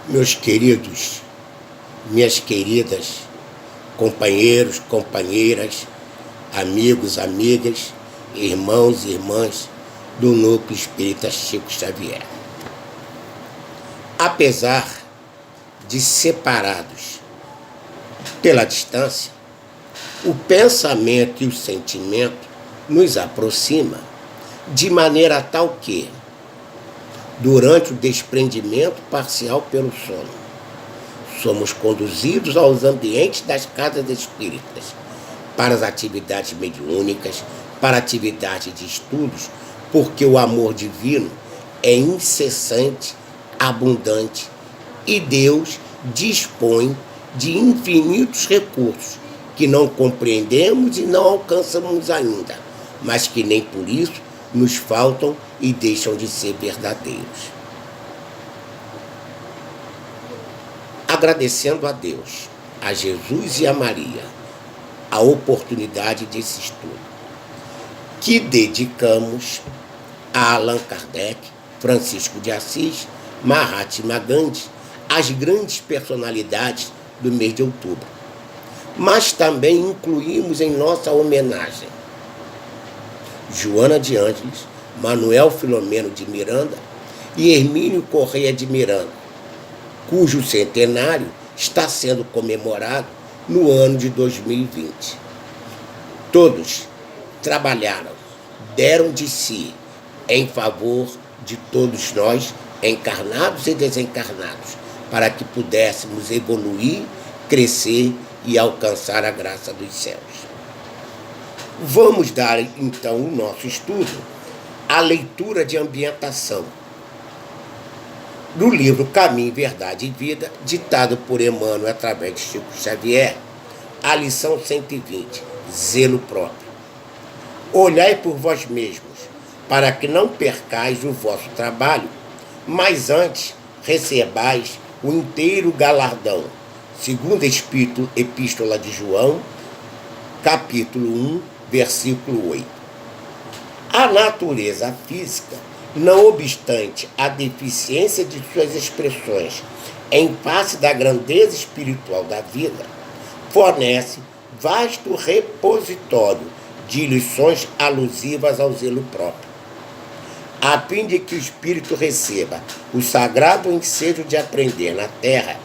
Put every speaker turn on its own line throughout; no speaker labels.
Meus queridos, minhas queridas, companheiros, companheiras, amigos, amigas, irmãos e irmãs do Núcleo Espírita Chico Xavier. Apesar de separados pela distância, o pensamento e o sentimento nos aproximam de maneira tal que, durante o desprendimento parcial pelo sono, somos conduzidos aos ambientes das casas espíritas, para as atividades mediúnicas, para atividades de estudos, porque o amor divino é incessante, abundante, e Deus dispõe de infinitos recursos que não compreendemos e não alcançamos ainda, mas que nem por isso nos faltam e deixam de ser verdadeiros. Agradecendo a Deus, a Jesus e a Maria, a oportunidade desse estudo, que dedicamos a Allan Kardec, Francisco de Assis, Mahatma Gandhi, as grandes personalidades do mês de outubro. Mas também incluímos em nossa homenagem Joana de Ângeles, Manuel Filomeno de Miranda e Hermínio Correia de Miranda, cujo centenário está sendo comemorado no ano de 2020. Todos trabalharam, deram de si em favor de todos nós, encarnados e desencarnados, para que pudéssemos evoluir, crescer e alcançar a graça dos céus. Vamos dar, então, o nosso estudo à leitura de ambientação do livro Caminho, Verdade e Vida, ditado por Emmanuel através de Chico Xavier, a lição 120, zelo próprio. Olhai por vós mesmos, para que não percais o vosso trabalho, mas antes recebais o inteiro galardão. Segunda Epístola de João, capítulo 1, versículo 8. A natureza física, não obstante a deficiência de suas expressões em face da grandeza espiritual da vida, fornece vasto repositório de lições alusivas ao zelo próprio, a fim de que o espírito receba o sagrado ensejo de aprender na terra,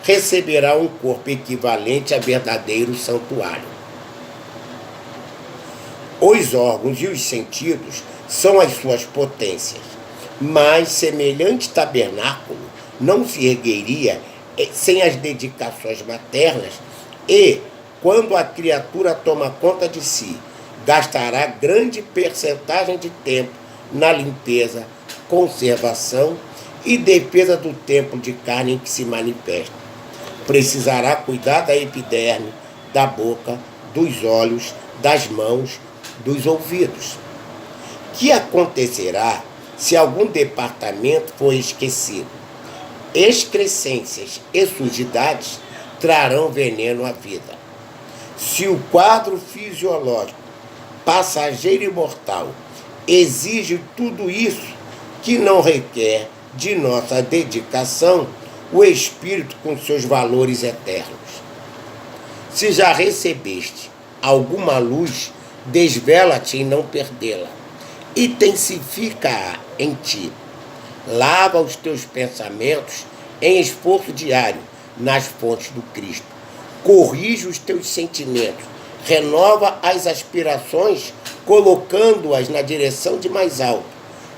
receberá um corpo equivalente a verdadeiro santuário. Os órgãos e os sentidos são as suas potências, mas semelhante tabernáculo não se ergueria sem as dedicações maternas e, quando a criatura toma conta de si, gastará grande percentagem de tempo na limpeza, conservação e defesa do templo de carne em que se manifesta. Precisará cuidar da epiderme, da boca, dos olhos, das mãos, dos ouvidos. Que acontecerá se algum departamento for esquecido? Excrescências e sujidades trarão veneno à vida. Se o quadro fisiológico, passageiro e mortal, exige tudo isso que não requer de nossa dedicação, o espírito com seus valores eternos. Se já recebeste alguma luz, desvela-te em não perdê-la. Intensifica-a em ti. Lava os teus pensamentos em esforço diário nas fontes do Cristo. Corrige os teus sentimentos. Renova as aspirações, colocando-as na direção de mais alto.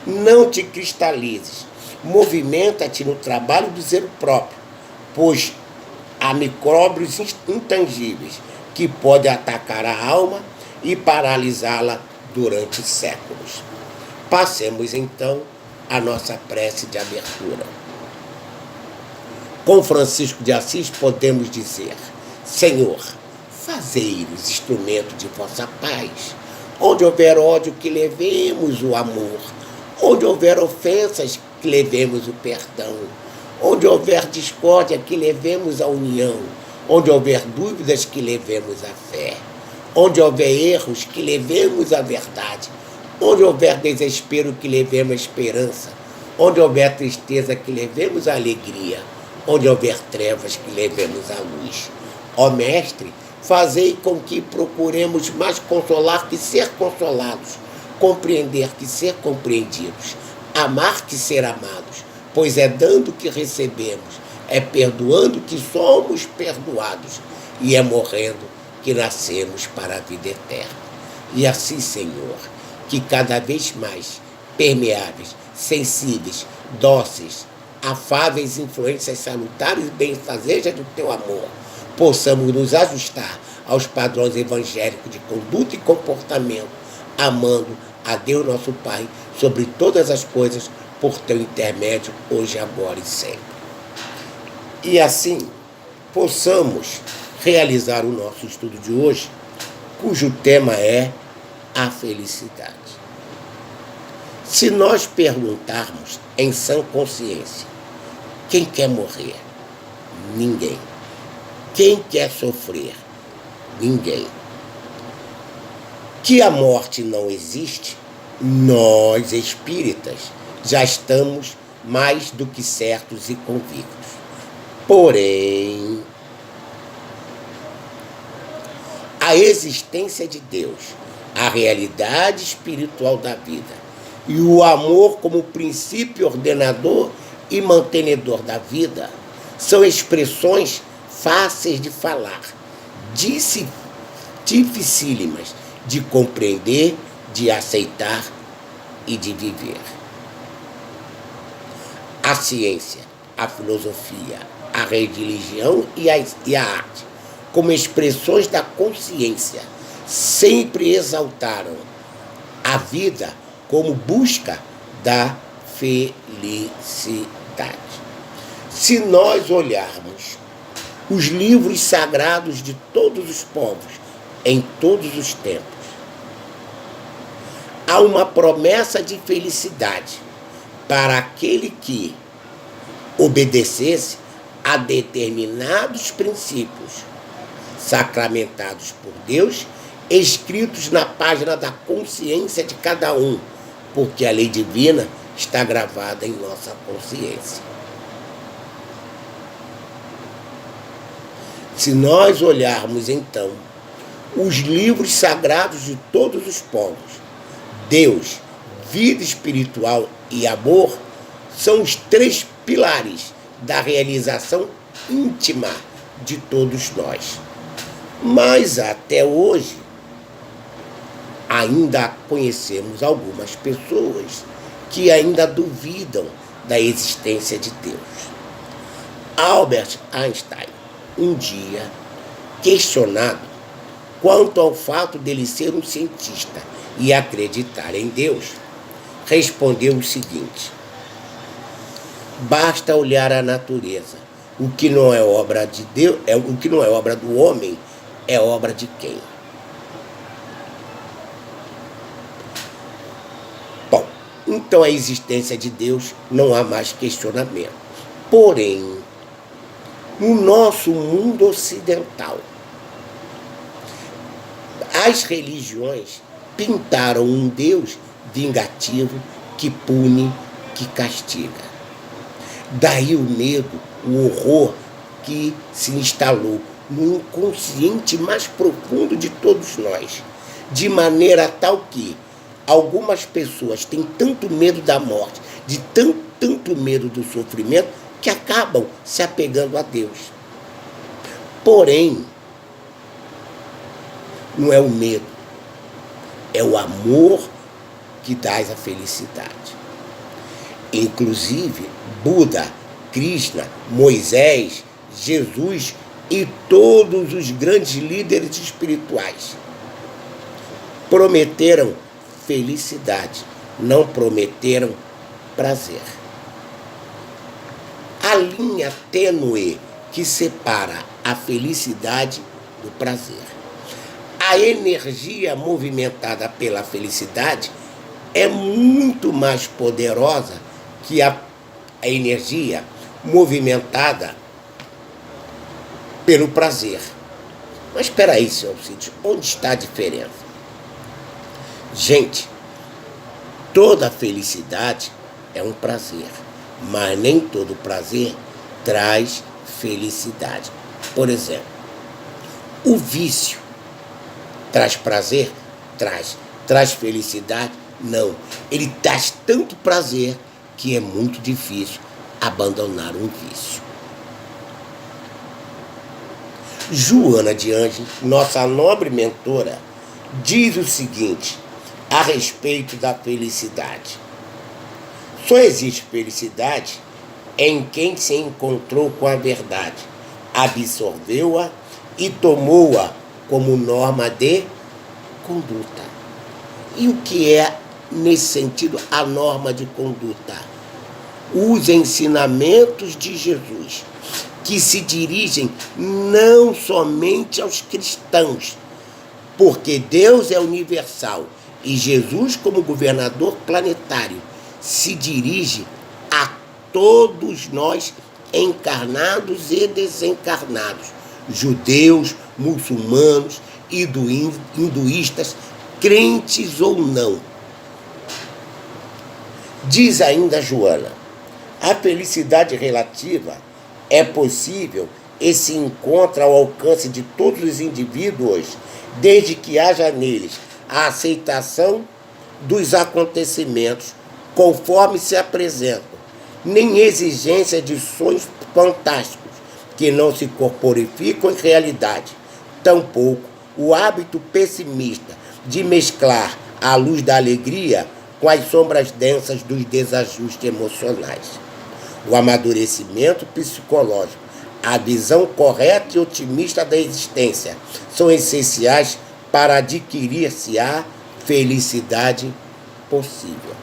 Não te cristalizes. Movimenta-te no trabalho do zelo próprio, pois há micróbios intangíveis que podem atacar a alma e paralisá-la durante séculos. Passemos então a nossa prece de abertura. Com Francisco de Assis podemos dizer: Senhor, fazei-nos instrumento de vossa paz. Onde houver ódio, que levemos o amor. Onde houver ofensas, que levemos o perdão. Onde houver discórdia, que levemos a união. Onde houver dúvidas, que levemos a fé. Onde houver erros, que levemos a verdade. Onde houver desespero, que levemos a esperança. Onde houver tristeza, que levemos a alegria. Onde houver trevas, que levemos a luz. Ó Mestre, fazei com que procuremos mais consolar que ser consolados, compreender que ser compreendidos, amar que ser amados, pois é dando que recebemos, é perdoando que somos perdoados, e é morrendo que nascemos para a vida eterna. E assim, Senhor, que cada vez mais permeáveis, sensíveis, dóceis, afáveis influências salutares e benfazejas do teu amor, possamos nos ajustar aos padrões evangélicos de conduta e comportamento, amando a Deus nosso Pai sobre todas as coisas, por teu intermédio, hoje, agora e sempre. E assim, possamos realizar o nosso estudo de hoje, cujo tema é a felicidade. Se nós perguntarmos em sã consciência, quem quer morrer? Ninguém. Quem quer sofrer? Ninguém. Que a morte não existe, nós espíritas já estamos mais do que certos e convictos. Porém, a existência de Deus, a realidade espiritual da vida e o amor como princípio ordenador e mantenedor da vida são expressões fáceis de falar, dificílimas de compreender, de aceitar e de viver. A ciência, a filosofia, a religião e a arte, como expressões da consciência, sempre exaltaram a vida como busca da felicidade. Se nós olharmos os livros sagrados de todos os povos, em todos os tempos, há uma promessa de felicidade para aquele que obedecesse a determinados princípios sacramentados por Deus, escritos na página da consciência de cada um, porque a lei divina está gravada em nossa consciência. Se nós olharmos, então, os livros sagrados de todos os povos, Deus, vida espiritual e amor são os três pilares da realização íntima de todos nós. Mas até hoje, ainda conhecemos algumas pessoas que ainda duvidam da existência de Deus. Albert Einstein, um dia, questionado quanto ao fato dele ser um cientista e acreditar em Deus, respondeu o seguinte: basta olhar a natureza. O que não é obra de Deus, o que não é obra do homem, é obra de quem? Bom, então a existência de Deus não há mais questionamento. Porém, no nosso mundo ocidental, as religiões pintaram um Deus vingativo que pune, que castiga. Daí o medo, o horror que se instalou no inconsciente mais profundo de todos nós, de maneira tal que algumas pessoas têm tanto medo da morte, de tanto medo do sofrimento, que acabam se apegando a Deus. Porém, não é o medo, é o amor que dá a felicidade. Inclusive, Buda, Krishna, Moisés, Jesus e todos os grandes líderes espirituais prometeram felicidade, não prometeram prazer. A linha tênue que separa a felicidade do prazer. A energia movimentada pela felicidade é muito mais poderosa que a energia movimentada pelo prazer. Mas espera aí, seu Alcides, onde está a diferença? Gente, toda felicidade é um prazer, mas nem todo prazer traz felicidade. Por exemplo, o vício traz prazer? Traz. Traz felicidade? Não. Ele traz tanto prazer que é muito difícil abandonar um vício. Joana de Ângeles, nossa nobre mentora, diz o seguinte a respeito da felicidade. Só existe felicidade em quem se encontrou com a verdade, absorveu-a e tomou-a como norma de conduta. E o que é, nesse sentido, a norma de conduta? Os ensinamentos de Jesus, que se dirigem não somente aos cristãos, porque Deus é universal e Jesus, como governador planetário, se dirige a todos nós, encarnados e desencarnados, judeus, muçulmanos, hinduístas, crentes ou não. Diz ainda Joana, a felicidade relativa é possível e se encontra ao alcance de todos os indivíduos, desde que haja neles a aceitação dos acontecimentos conforme se apresentam, nem exigência de sonhos fantásticos que não se corporificam em realidade, tampouco o hábito pessimista de mesclar a luz da alegria com as sombras densas dos desajustes emocionais. O amadurecimento psicológico, a visão correta e otimista da existência são essenciais para adquirir-se a felicidade possível.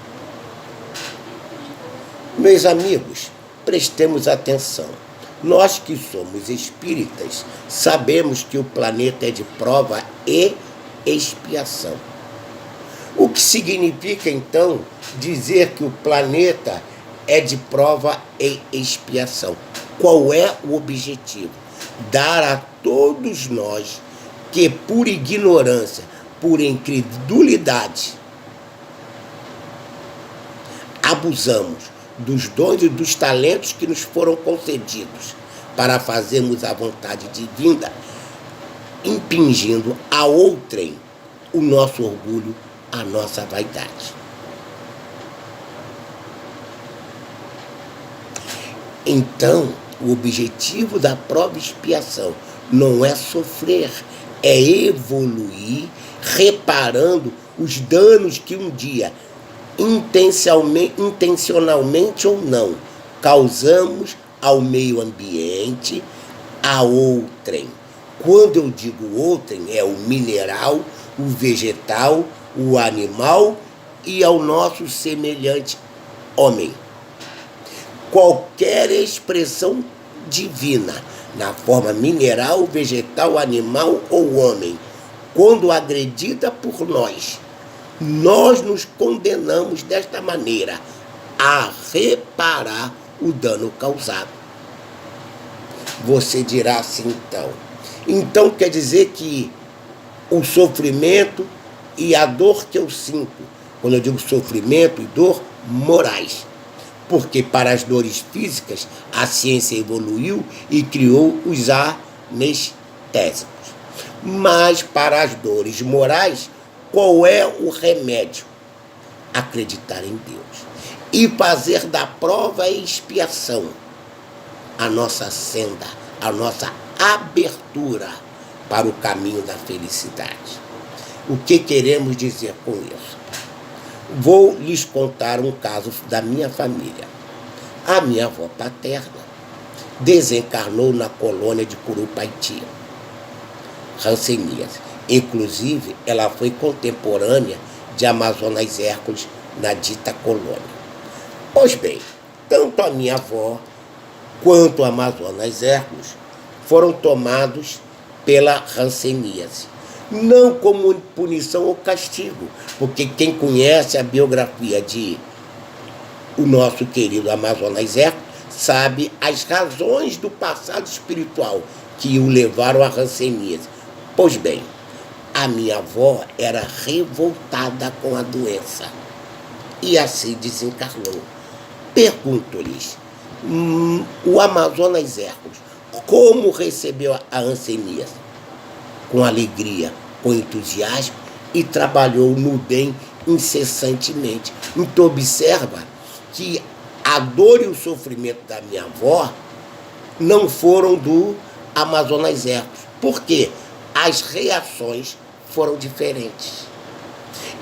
Meus amigos, prestemos atenção. Nós que somos espíritas, sabemos que o planeta é de prova e expiação. O que significa, então, dizer que o planeta é de prova e expiação? Qual é o objetivo? Dar a todos nós que, por ignorância, por incredulidade, abusamos dos dons e dos talentos que nos foram concedidos para fazermos a vontade divina, impingindo a outrem o nosso orgulho, a nossa vaidade. Então, o objetivo da prova e expiação não é sofrer, é evoluir, reparando os danos que um dia, intencionalmente ou não, causamos ao meio ambiente, a outrem. Quando eu digo outrem, é o mineral, o vegetal, o animal e ao nosso semelhante homem. Qualquer expressão divina, na forma mineral, vegetal, animal ou homem, quando agredida por nós nos condenamos desta maneira a reparar o dano causado. Você dirá assim, então quer dizer que o sofrimento e a dor que eu sinto, quando eu digo sofrimento e dor, morais, porque para as dores físicas a ciência evoluiu e criou os anestésicos, mas para as dores morais, qual é o remédio? Acreditar em Deus e fazer da prova e expiação a nossa senda, a nossa abertura para o caminho da felicidade. O que queremos dizer com isso? Vou lhes contar um caso da minha família. A minha avó paterna desencarnou na colônia de Curupaiti, Hanseníase. Inclusive, ela foi contemporânea de Amazonas Hércules na dita colônia. Pois bem, tanto a minha avó quanto a Amazonas Hércules foram tomados pela hanseníase. Não como punição ou castigo, porque quem conhece a biografia de o nosso querido Amazonas Hércules sabe as razões do passado espiritual que o levaram à hanseníase. Pois bem, a minha avó era revoltada com a doença e assim desencarnou. Pergunto-lhes, O Amazonas Hércules, como recebeu a hanseníase? Com alegria, com entusiasmo e trabalhou no bem incessantemente. Então observa que a dor e o sofrimento da minha avó não foram do Amazonas Hércules. Por quê? As reações foram diferentes.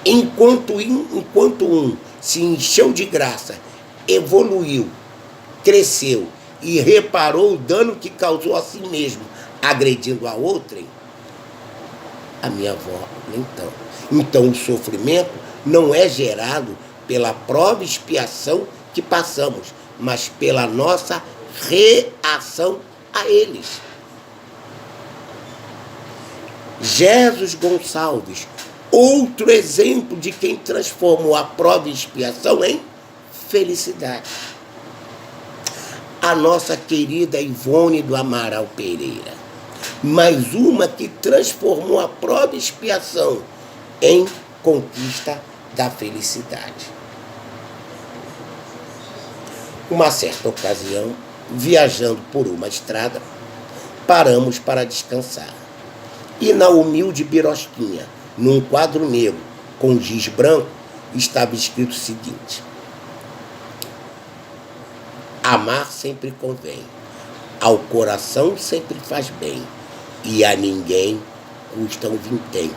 Enquanto um se encheu de graça, evoluiu, cresceu e reparou o dano que causou a si mesmo, agredindo a outrem, a minha avó nem tanto. Então o sofrimento não é gerado pela prova e expiação que passamos, mas pela nossa reação a eles. Jesus Gonçalves, outro exemplo de quem transformou a prova e expiação em felicidade. A nossa querida Ivone do Amaral Pereira, mais uma que transformou a prova e expiação em conquista da felicidade. Uma certa ocasião, viajando por uma estrada, paramos para descansar. E na humilde birosquinha, num quadro negro com giz branco, estava escrito o seguinte: amar sempre convém, ao coração sempre faz bem, e a ninguém custa um vintém.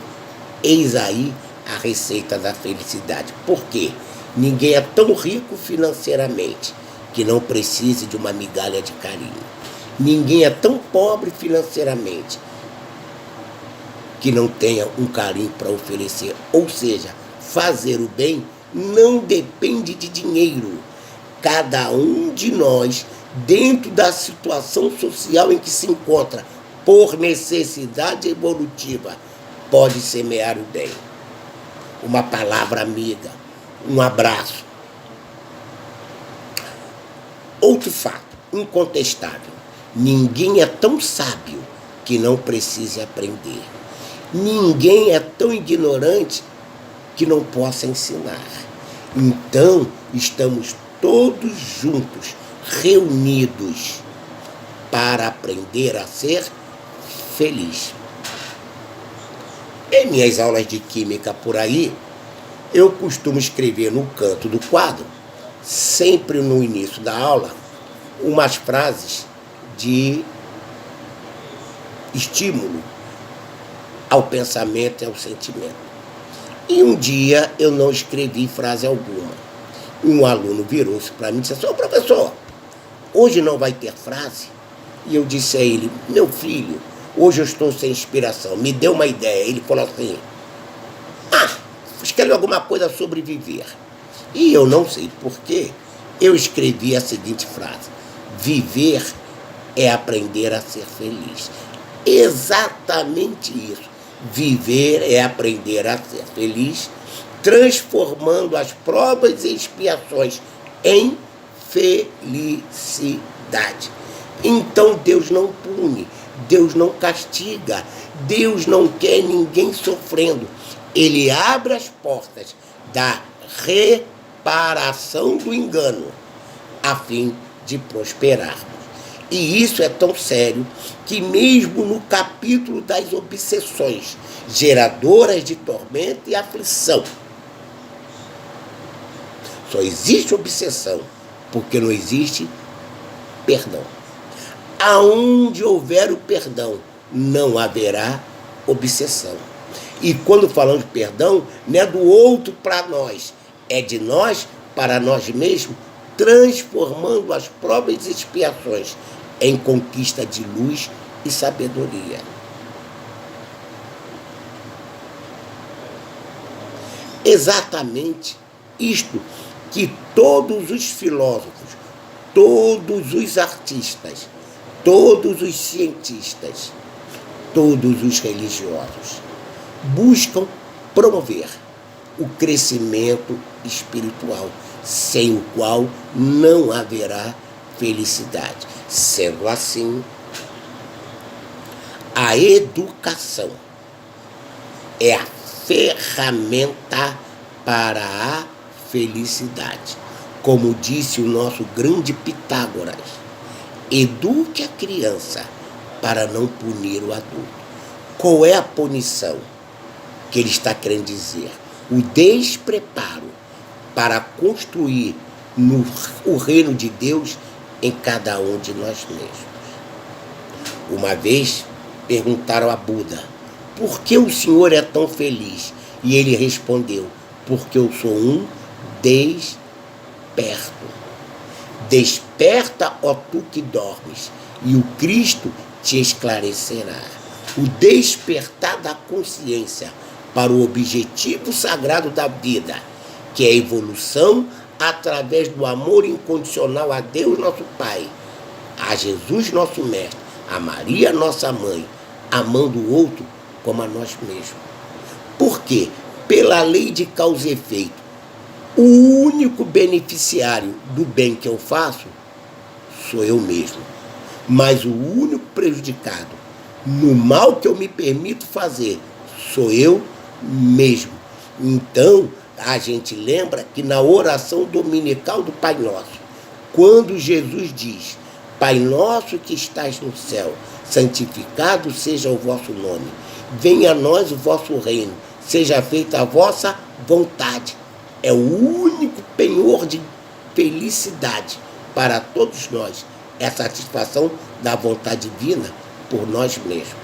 Eis aí a receita da felicidade. Por quê? Ninguém é tão rico financeiramente que não precise de uma migalha de carinho. Ninguém é tão pobre financeiramente que não tenha um carinho para oferecer. Ou seja, fazer o bem não depende de dinheiro. Cada um de nós, dentro da situação social em que se encontra, por necessidade evolutiva, pode semear o bem. Uma palavra amiga, um abraço. Outro fato incontestável: ninguém é tão sábio que não precise aprender. Ninguém é tão ignorante que não possa ensinar. Então, estamos todos juntos, reunidos, para aprender a ser feliz. Em minhas aulas de química por aí, eu costumo escrever no canto do quadro, sempre no início da aula, umas frases de estímulo ao pensamento e ao sentimento. E um dia eu não escrevi frase alguma. Um aluno virou-se para mim e disse assim: ô professor, hoje não vai ter frase? E eu disse a ele: meu filho, hoje eu estou sem inspiração, me deu uma ideia. Ele falou assim: escreve alguma coisa sobre viver. E eu não sei porquê, eu escrevi a seguinte frase: viver é aprender a ser feliz. Exatamente isso. Viver é aprender a ser feliz, transformando as provas e expiações em felicidade. Então Deus não pune, Deus não castiga, Deus não quer ninguém sofrendo. Ele abre as portas da reparação do engano, a fim de prosperarmos. E isso é tão sério que mesmo no capítulo das obsessões geradoras de tormento e aflição, só existe obsessão porque não existe perdão. Aonde houver o perdão, não haverá obsessão. E quando falamos de perdão, não é do outro para nós, é de nós para nós mesmos, transformando as provas e expiações em conquista de luz e sabedoria. Exatamente isto que todos os filósofos, todos os artistas, todos os cientistas, todos os religiosos buscam promover: o crescimento espiritual, sem o qual não haverá felicidade. Sendo assim, a educação é a ferramenta para a felicidade. Como disse o nosso grande Pitágoras, eduque a criança para não punir o adulto. Qual é a punição que ele está querendo dizer? O despreparo para construir o reino de Deus em cada um de nós mesmos. Uma vez perguntaram a Buda, por que o senhor é tão feliz? E ele respondeu, porque eu sou um desperto. Desperta, ó tu que dormes, e o Cristo te esclarecerá. O despertar da consciência para o objetivo sagrado da vida, que é a evolução através do amor incondicional a Deus nosso Pai, a Jesus nosso Mestre, a Maria nossa Mãe, amando o outro como a nós mesmos. Por quê? Pela lei de causa e efeito, o único beneficiário do bem que eu faço sou eu mesmo. Mas o único prejudicado no mal que eu me permito fazer sou eu mesmo. Então, a gente lembra que na oração dominical do Pai Nosso, quando Jesus diz, Pai nosso que estás no céu, santificado seja o vosso nome, venha a nós o vosso reino, seja feita a vossa vontade. É o único penhor de felicidade para todos nós, é a satisfação da vontade divina por nós mesmos.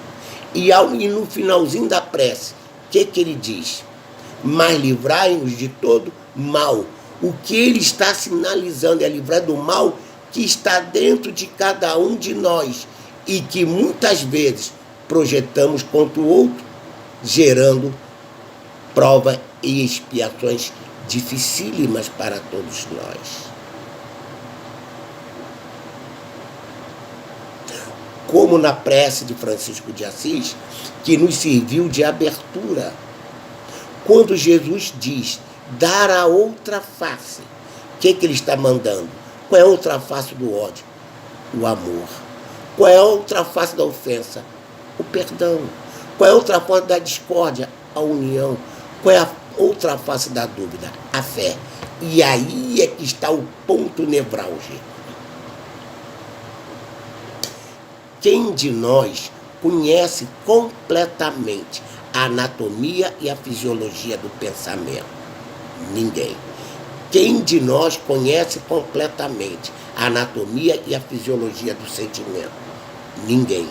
E no finalzinho da prece, o que ele diz? Mas livrai-nos de todo mal. O que ele está sinalizando é livrar do mal que está dentro de cada um de nós e que muitas vezes projetamos contra o outro, gerando prova e expiações dificílimas para todos nós. Como na prece de Francisco de Assis, que nos serviu de abertura. Quando Jesus diz, dar a outra face, o que ele está mandando? Qual é a outra face do ódio? O amor. Qual é a outra face da ofensa? O perdão. Qual é a outra face da discórdia? A união. Qual é a outra face da dúvida? A fé. E aí é que está o ponto nevrálgico. Quem de nós conhece completamente a anatomia e a fisiologia do pensamento? Ninguém. Quem de nós conhece completamente a anatomia e a fisiologia do sentimento? Ninguém.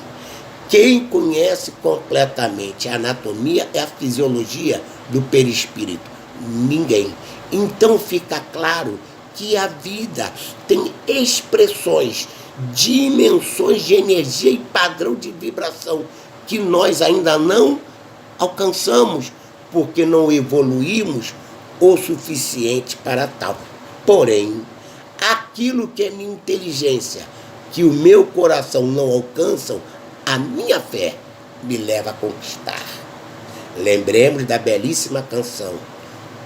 Quem conhece completamente a anatomia e a fisiologia do perispírito? Ninguém. Então fica claro que a vida tem expressões, dimensões de energia e padrão de vibração que nós ainda não alcançamos, porque não evoluímos o suficiente para tal. Porém, aquilo que é minha inteligência, que o meu coração não alcançam, a minha fé me leva a conquistar. Lembremos da belíssima canção,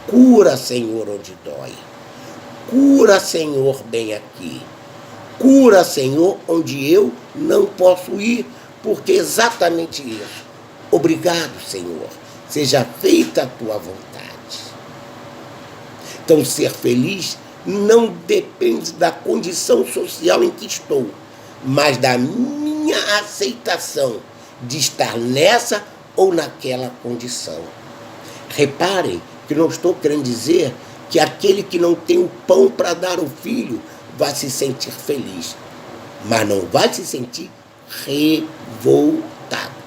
cura, Senhor, onde dói. Cura, Senhor, bem aqui. Cura, Senhor, onde eu não posso ir, porque exatamente isso. Obrigado, Senhor. Seja feita a tua vontade. Então, ser feliz não depende da condição social em que estou, mas da minha aceitação de estar nessa ou naquela condição. Reparem que não estou querendo dizer que aquele que não tem o pão para dar ao filho vai se sentir feliz, mas não vai se sentir revoltado.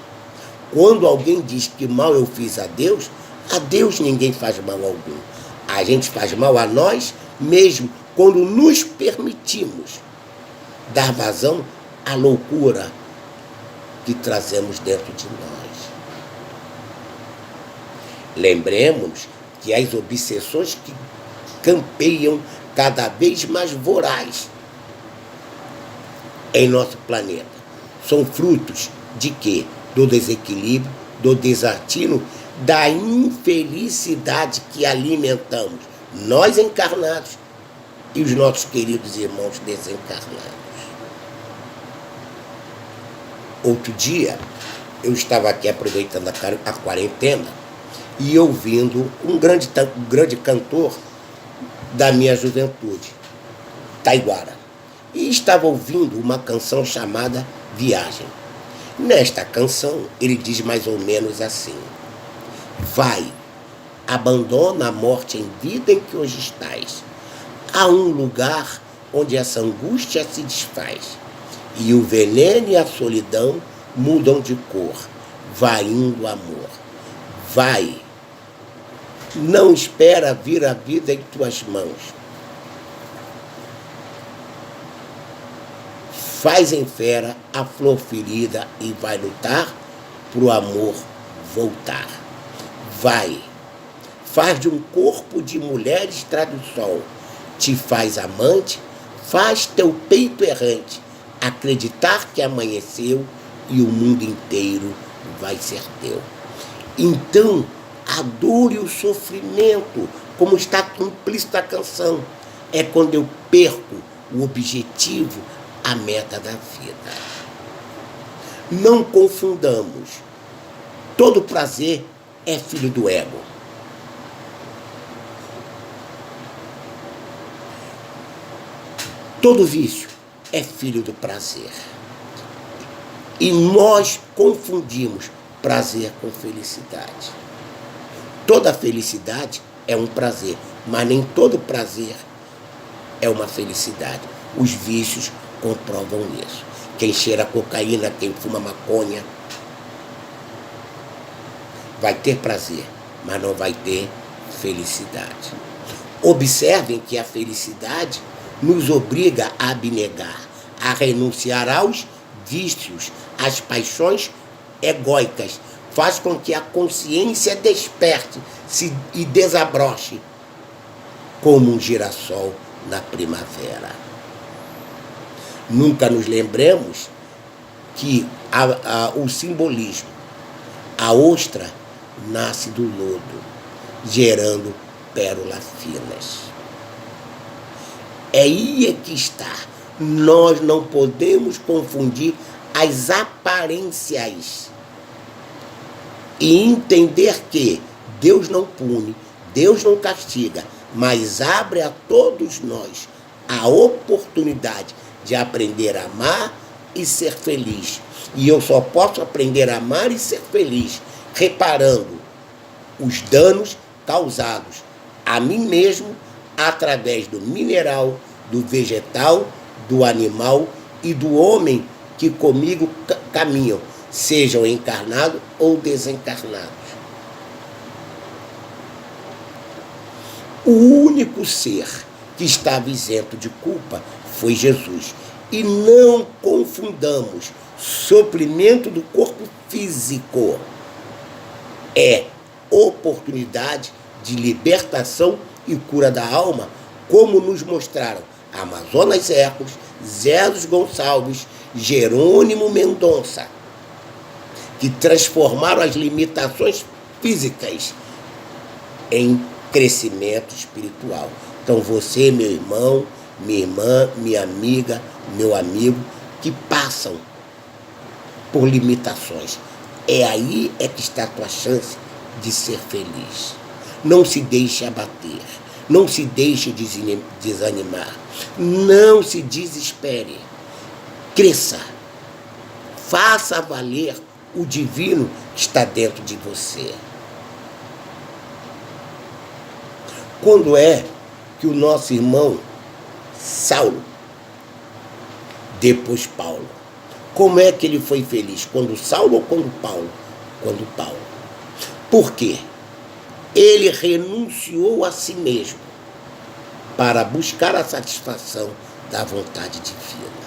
Quando alguém diz que mal eu fiz a Deus ninguém faz mal algum. A gente faz mal a nós mesmo quando nos permitimos dar vazão à loucura que trazemos dentro de nós. Lembremos que as obsessões que campeiam cada vez mais voraz em nosso planeta são frutos de quê? Do desequilíbrio, do desatino, da infelicidade que alimentamos nós encarnados e os nossos queridos irmãos desencarnados. Outro dia, eu estava aqui aproveitando a quarentena e ouvindo um grande cantor da minha juventude, Taiguara, e estava ouvindo uma canção chamada Viagem. Nesta canção, ele diz mais ou menos assim: vai, abandona a morte em vida em que hoje estás. Há um lugar onde essa angústia se desfaz, e o veneno e a solidão mudam de cor. Vai indo, amor, vai. Não espera vir a vida em tuas mãos. Faz em fera a flor ferida e vai lutar pro amor voltar. Vai, faz de um corpo de mulher estrada do sol, te faz amante, faz teu peito errante acreditar que amanheceu e o mundo inteiro vai ser teu. Então, a dor e o sofrimento, como está implícito na canção, é quando eu perco o objetivo, a meta da vida. Não confundamos. Todo prazer é filho do ego. Todo vício é filho do prazer. E nós confundimos prazer com felicidade. Toda felicidade é um prazer, mas nem todo prazer é uma felicidade. Os vícios comprovam isso. Quem cheira cocaína, quem fuma maconha, vai ter prazer, mas não vai ter felicidade. Observem que a felicidade nos obriga a abnegar, a renunciar aos vícios, às paixões egóicas, faz com que a consciência desperte e desabroche como um girassol na primavera. Nunca nos lembremos que o simbolismo, a ostra nasce do lodo, gerando pérolas finas. É aí que está. Nós não podemos confundir as aparências e entender que Deus não pune, Deus não castiga, mas abre a todos nós a oportunidade de aprender a amar e ser feliz. E eu só posso aprender a amar e ser feliz reparando os danos causados a mim mesmo através do mineral, do vegetal, do animal e do homem que comigo caminham, sejam encarnados ou desencarnados. O único ser que estava isento de culpa foi Jesus. E não confundamos sofrimento do corpo físico. É oportunidade de libertação e cura da alma, como nos mostraram Amazonas Ecos, Zé dos Gonçalves, Jerônimo Mendonça, que transformaram as limitações físicas em crescimento espiritual. Então você, meu irmão, minha irmã, minha amiga, meu amigo, que passam por limitações, aí é que está a tua chance de ser feliz. Não se deixe abater, não se deixe desanimar, não se desespere. Cresça, faça valer o divino que está dentro de você. Quando é que o nosso irmão Saulo, depois Paulo, como é que ele foi feliz? Quando Saulo ou quando Paulo? Quando Paulo. Por quê? Ele renunciou a si mesmo para buscar a satisfação da vontade divina.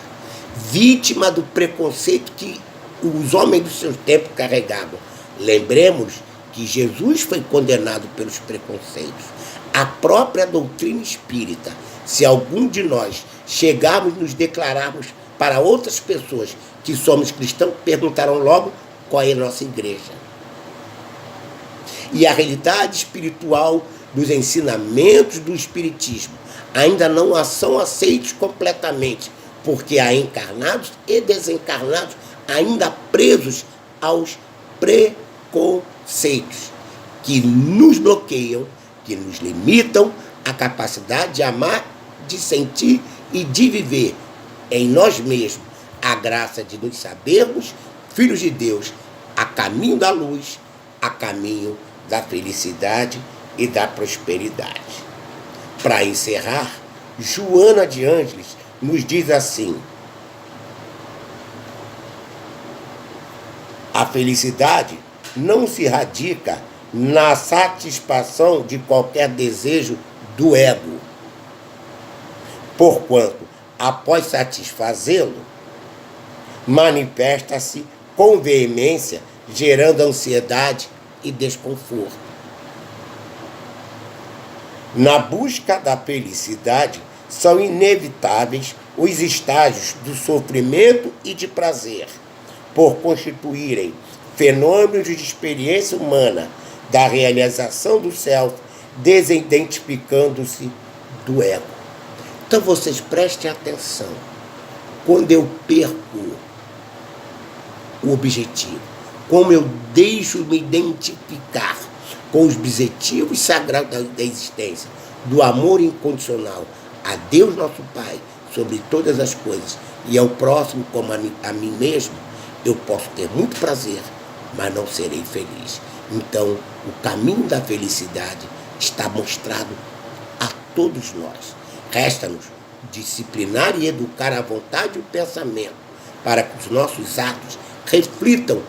Vítima do preconceito que os homens do seu tempo carregavam. Lembremos que Jesus foi condenado pelos preconceitos. A própria doutrina espírita, se algum de nós chegarmos e nos declararmos para outras pessoas que somos cristãos, perguntarão logo qual é a nossa igreja. E a realidade espiritual dos ensinamentos do espiritismo ainda não são aceitos completamente, porque há encarnados e desencarnados ainda presos aos preconceitos que nos bloqueiam, que nos limitam a capacidade de amar, de sentir e de viver em nós mesmos a graça de nos sabermos filhos de Deus, a caminho da luz, a caminho da felicidade e da prosperidade. Para encerrar, Joana de Ângeles nos diz assim: a felicidade não se radica na satisfação de qualquer desejo do ego, porquanto, após satisfazê-lo, manifesta-se com veemência, gerando ansiedade e desconforto. Na busca da felicidade, são inevitáveis os estágios do sofrimento e de prazer, por constituírem fenômenos de experiência humana da realização do self, desidentificando-se do ego. Então vocês prestem atenção. Quando eu perco o objetivo, como eu deixo me identificar com os objetivos sagrados da existência, do amor incondicional a Deus nosso Pai sobre todas as coisas e ao próximo como a mim mesmo, eu posso ter muito prazer, mas não serei feliz. Então, o caminho da felicidade está mostrado a todos nós. Resta-nos disciplinar e educar a vontade e o pensamento para que os nossos atos reflitam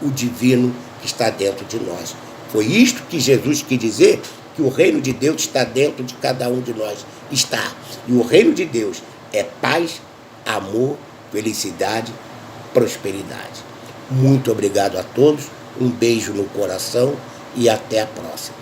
o divino que está dentro de nós. Foi isto que Jesus quis dizer, que o reino de Deus está dentro de cada um de nós. Está. E o reino de Deus é paz, amor, felicidade, prosperidade. Muito obrigado a todos, um beijo no coração e até a próxima.